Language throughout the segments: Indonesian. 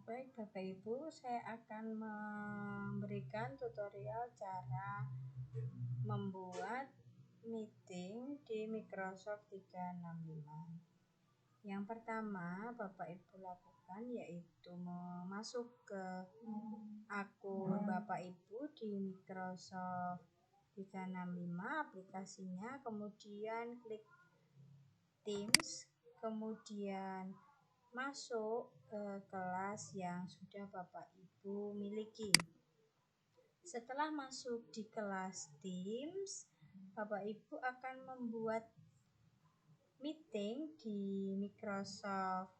Baik Bapak Ibu, saya akan memberikan tutorial cara membuat meeting di Microsoft 365. Yang pertama Bapak Ibu lakukan yaitu masuk ke akun Bapak Ibu di Microsoft 365 aplikasinya, kemudian klik Teams, kemudian masuk ke kelas yang sudah Bapak Ibu miliki. Setelah masuk di kelas Teams, Bapak Ibu akan membuat meeting di Microsoft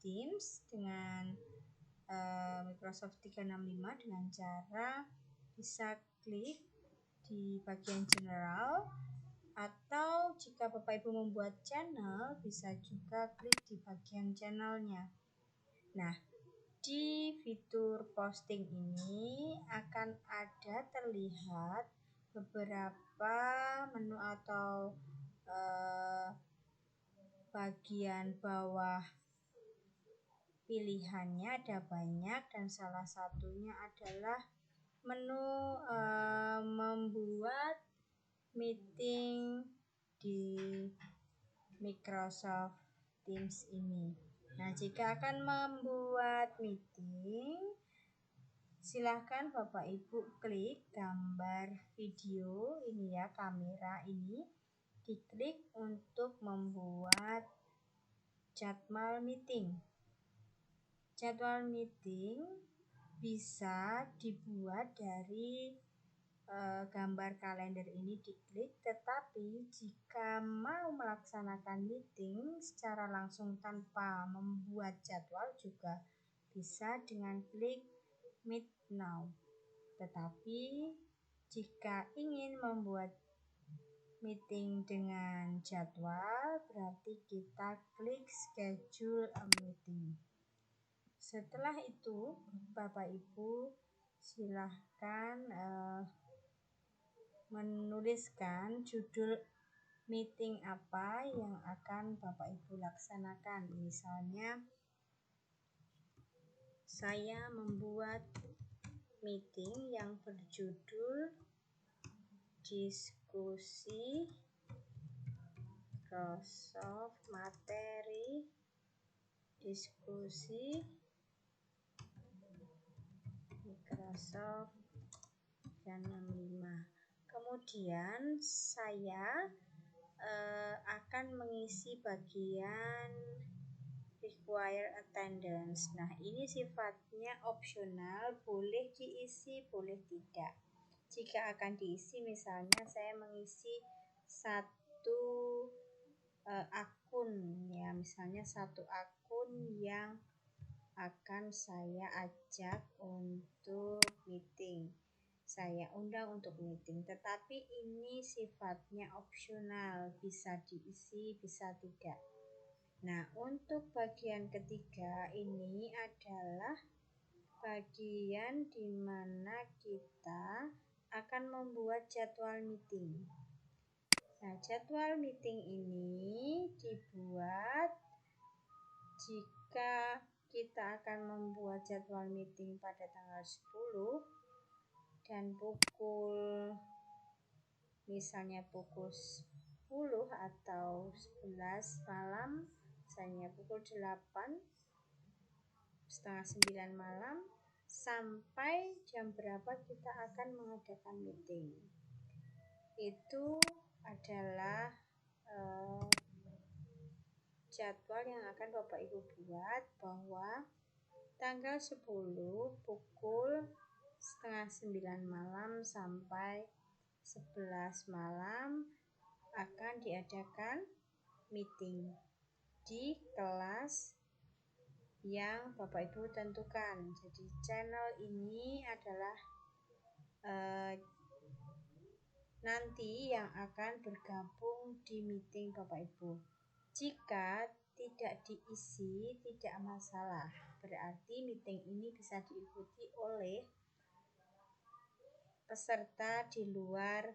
Teams dengan Microsoft 365 dengan cara bisa klik di bagian general, atau jika Bapak Ibu membuat channel bisa juga klik di bagian channelnya. Nah, di fitur posting ini akan ada terlihat beberapa menu atau bagian bawah pilihannya ada banyak, dan salah satunya adalah menu membuat meeting di Microsoft Teams ini. Nah, jika akan membuat meeting, silahkan Bapak Ibu klik gambar video ini ya, kamera ini diklik untuk membuat jadwal meeting. Jadwal meeting bisa dibuat dari gambar kalender ini diklik, tetapi jika mau melaksanakan meeting secara langsung tanpa membuat jadwal juga bisa dengan klik Meet Now. Tetapi jika ingin membuat meeting dengan jadwal, berarti kita klik Schedule a Meeting. Setelah itu Bapak Ibu silahkan menuliskan judul meeting apa yang akan Bapak Ibu laksanakan. Misalnya saya membuat meeting yang berjudul diskusi Microsoft materi diskusi Microsoft 365. Kemudian saya akan mengisi bagian require attendance. Nah, ini sifatnya opsional, boleh diisi, boleh tidak. Jika akan diisi, misalnya saya mengisi satu akun ya, misalnya satu akun yang akan saya ajak untuk meeting, saya undang untuk meeting, tetapi ini sifatnya opsional, bisa diisi bisa tidak. Nah, untuk bagian ketiga ini adalah bagian di mana kita akan membuat jadwal meeting. Nah, jadwal meeting ini dibuat jika kita akan membuat jadwal meeting pada tanggal 10 dan misalnya pukul 10 atau 11 malam, misalnya pukul 8, setengah 9 malam, sampai jam berapa kita akan mengadakan meeting. Itu adalah jadwal yang akan Bapak Ibu buat, bahwa tanggal 10 pukul setengah 9 malam sampai 11 malam akan diadakan meeting di kelas yang Bapak Ibu tentukan. Jadi channel ini adalah nanti yang akan bergabung di meeting Bapak Ibu. Jika tidak diisi tidak masalah, berarti meeting ini bisa diikuti oleh peserta di luar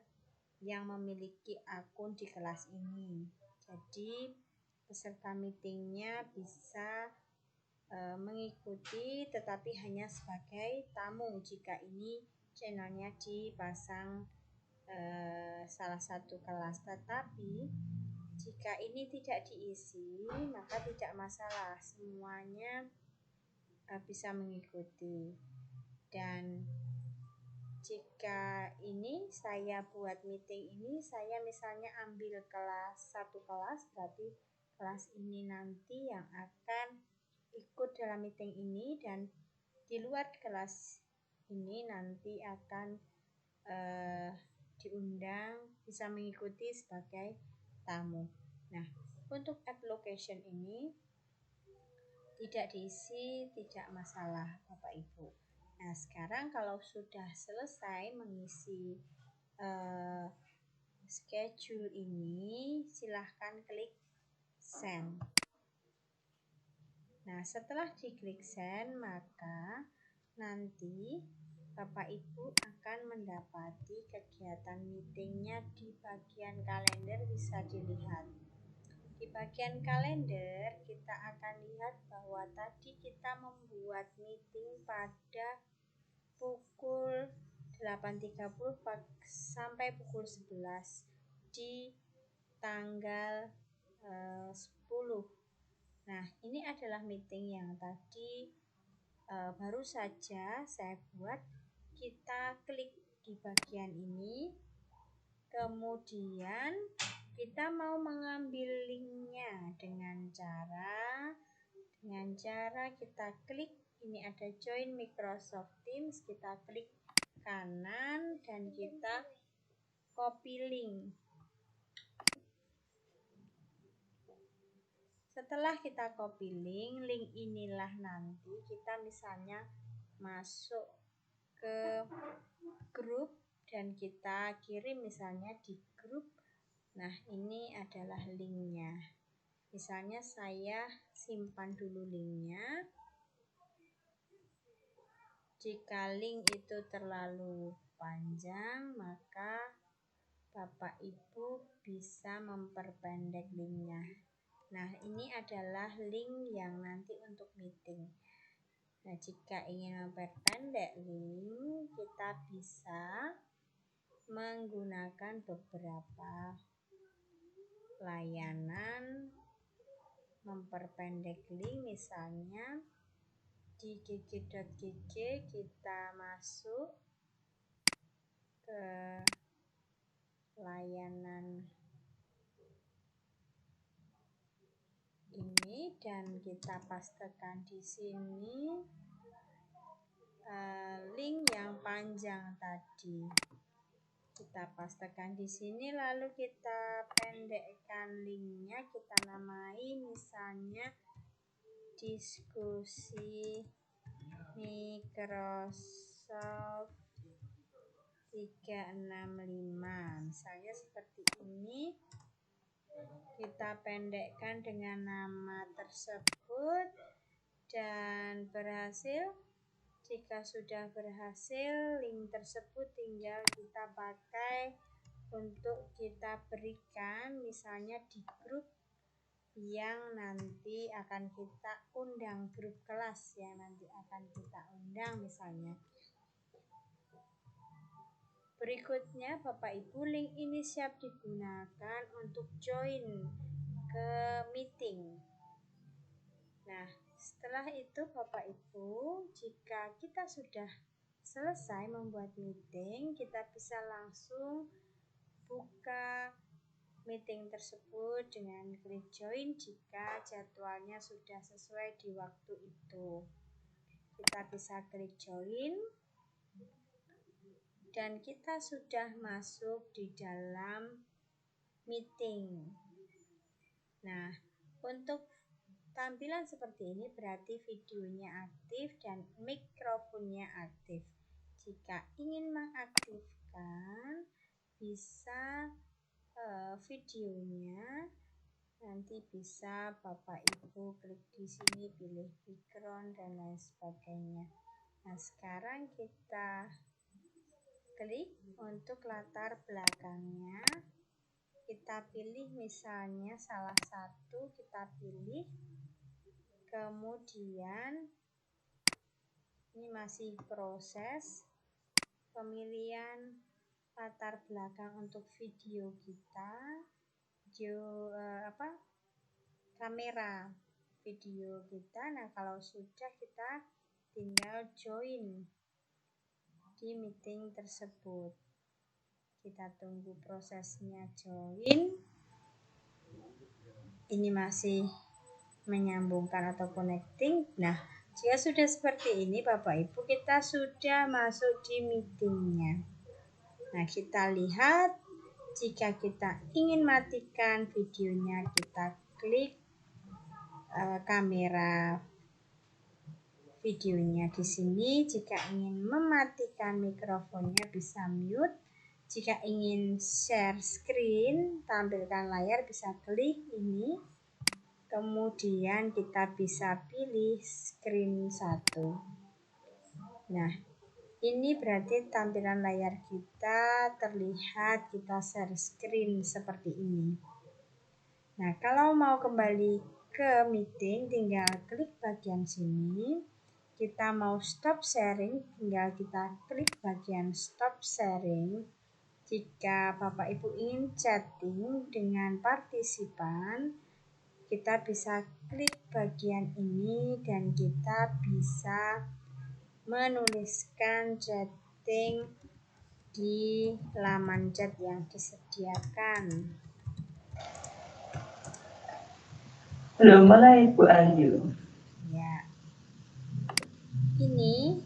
yang memiliki akun di kelas ini. Jadi peserta meetingnya bisa mengikuti, tetapi hanya sebagai tamu jika ini channelnya dipasang salah satu kelas. Tetapi jika ini tidak diisi, maka tidak masalah, semuanya bisa mengikuti. Dan jika ini saya buat meeting ini, saya misalnya ambil satu kelas, berarti kelas ini nanti yang akan ikut dalam meeting ini, dan di luar kelas ini nanti akan diundang, bisa mengikuti sebagai tamu. Nah, untuk add location ini tidak diisi, tidak masalah Bapak Ibu. Nah, sekarang kalau sudah selesai mengisi schedule ini, silahkan klik send. Nah, setelah diklik send, maka nanti Bapak Ibu akan mendapati kegiatan meetingnya di bagian kalender, bisa dilihat. Di bagian kalender kita akan lihat bahwa tadi kita membuat meeting pada pukul 8.30 sampai pukul 11 di tanggal 10. Nah, ini adalah meeting yang tadi baru saja saya buat. Kita klik di bagian ini, kemudian kita mau mengambil linknya dengan cara kita klik, ini ada join Microsoft Teams, kita klik kanan dan kita copy link. Setelah kita copy link inilah nanti kita misalnya masuk ke grup dan kita kirim misalnya di grup. Nah, ini adalah linknya. Misalnya saya simpan dulu linknya. Jika link itu terlalu panjang, maka Bapak Ibu bisa memperpendek linknya. Nah, ini adalah link yang nanti untuk meeting. Nah, jika ingin memperpendek link, kita bisa menggunakan beberapa layanan memperpendek link. Misalnya di gg.gg kita masuk ke layanan ini dan kita pastekan di sini link yang panjang tadi. Kita pastekan di sini, lalu kita pendekkan linknya, kita namai misalnya diskusi Microsoft 365, misalnya seperti ini. Kita pendekkan dengan nama tersebut dan berhasil. Jika sudah berhasil, link tersebut tinggal kita pakai untuk kita berikan misalnya di grup yang nanti akan kita undang, grup kelas yang nanti akan kita undang misalnya. Berikutnya Bapak Ibu, link ini siap digunakan untuk join ke meeting. Nah, setelah itu Bapak Ibu, jika kita sudah selesai membuat meeting, kita bisa langsung buka meeting tersebut dengan klik join jika jadwalnya sudah sesuai di waktu itu. Kita bisa klik join dan kita sudah masuk di dalam meeting. Nah, untuk tampilan seperti ini berarti videonya aktif dan mikrofonnya aktif. Jika ingin mengaktifkan, bisa videonya, nanti bisa Bapak Ibu klik di sini, pilih background dan lain sebagainya. Nah, sekarang kita klik untuk latar belakangnya. Kita pilih misalnya salah satu, kita pilih Kemudian ini masih proses pemilihan latar belakang untuk video kita, kamera video kita. Nah, kalau sudah, kita tinggal join di meeting tersebut. Kita tunggu prosesnya join. Ini masih menyambungkan atau connecting. Nah, jika sudah seperti ini Bapak Ibu, kita sudah masuk di meetingnya. Nah, kita lihat, jika kita ingin matikan videonya, kita klik kamera videonya di sini. Jika ingin mematikan mikrofonnya, bisa mute. Jika ingin share screen, tampilkan layar, bisa klik ini. Kemudian kita bisa pilih screen 1. Nah, ini berarti tampilan layar kita terlihat, kita share screen seperti ini. Nah, kalau mau kembali ke meeting, tinggal klik bagian sini. Kita mau stop sharing, tinggal kita klik bagian stop sharing. Jika Bapak Ibu ingin chatting dengan partisipan, kita bisa klik bagian ini dan kita bisa menuliskan chatting di laman chat yang disediakan. Belum mulai Bu Ayu. Ya, ini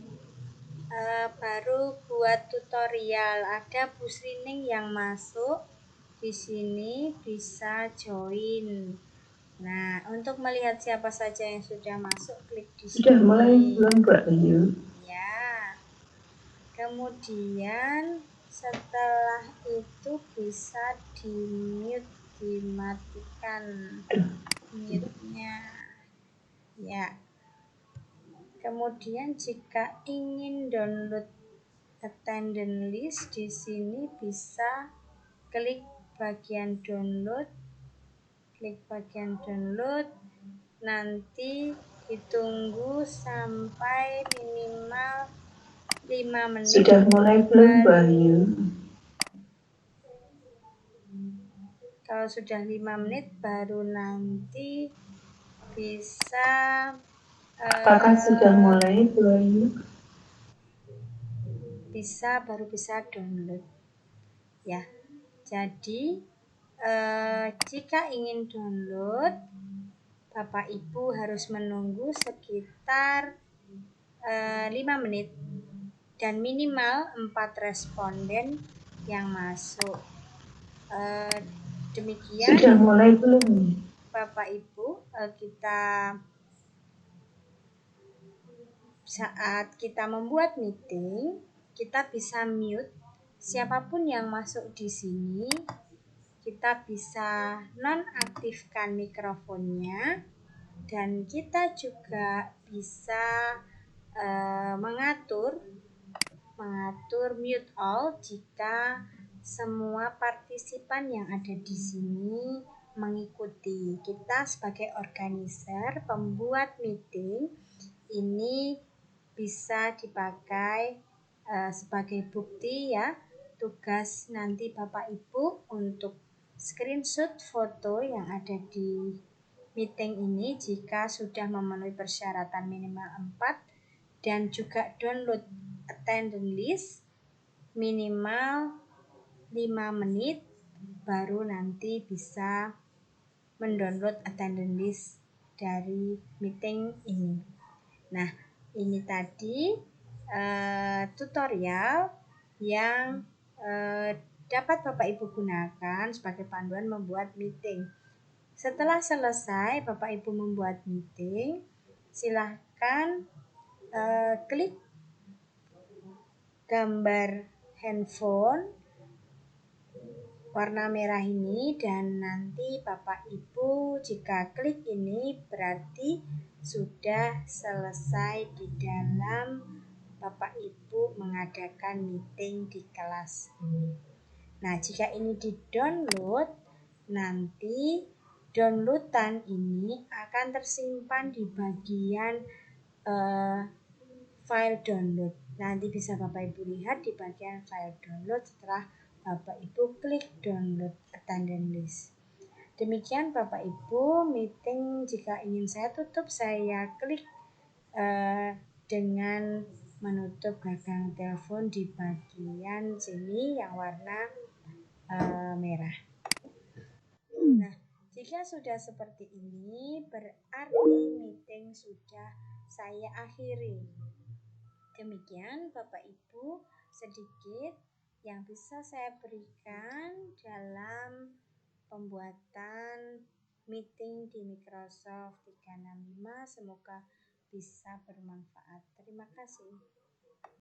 baru buat tutorial. Ada Bu Srining yang masuk di sini, bisa join. Nah, untuk melihat siapa saja yang sudah masuk, klik di sini. Sudah mulai belum Bu Ayu? Ya. Kemudian setelah itu bisa di-mute, dimatikan mute-nya. Ya. Kemudian jika ingin download attendance list, di sini bisa klik bagian download. Klik bagian download. Nanti ditunggu sampai minimal 5 menit. Sudah mulai belum Bu Ayu? Kalau sudah 5 menit baru nanti bisa Apakah sudah mulai Bu Ayu? baru bisa download ya. Jadi jika ingin download, Bapak Ibu harus menunggu sekitar 5 menit dan minimal 4 responden yang masuk. Demikian Sudah mulai belum? Bapak Ibu, saat kita membuat meeting, kita bisa mute siapapun yang masuk di sini. Kita bisa nonaktifkan mikrofonnya, dan kita juga bisa mengatur mute all jika semua partisipan yang ada di sini mengikuti. Kita sebagai organizer, pembuat meeting, ini bisa dipakai sebagai bukti ya, tugas nanti Bapak Ibu untuk screenshot foto yang ada di meeting ini jika sudah memenuhi persyaratan minimal 4, dan juga download attendance list minimal 5 menit baru nanti bisa mendownload attendance list dari meeting ini. Nah, ini tadi tutorial yang dapat Bapak Ibu gunakan sebagai panduan membuat meeting. Setelah selesai Bapak Ibu membuat meeting, silahkan klik gambar handphone warna merah ini, dan nanti Bapak Ibu jika klik ini berarti sudah selesai di dalam Bapak Ibu mengadakan meeting di kelas ini. Nah, jika ini di-download, nanti Downloadan ini akan tersimpan di bagian file download. Nanti bisa Bapak Ibu lihat di bagian file download setelah Bapak Ibu klik download attendance list. Demikian Bapak Ibu, meeting jika ingin saya tutup, saya klik dengan menutup gagang telepon di bagian sini yang warna merah. Nah, jika sudah seperti ini, berarti meeting sudah saya akhiri. Demikian Bapak Ibu, sedikit yang bisa saya berikan dalam pembuatan meeting di Microsoft 365. Semoga bisa bermanfaat. Terima kasih.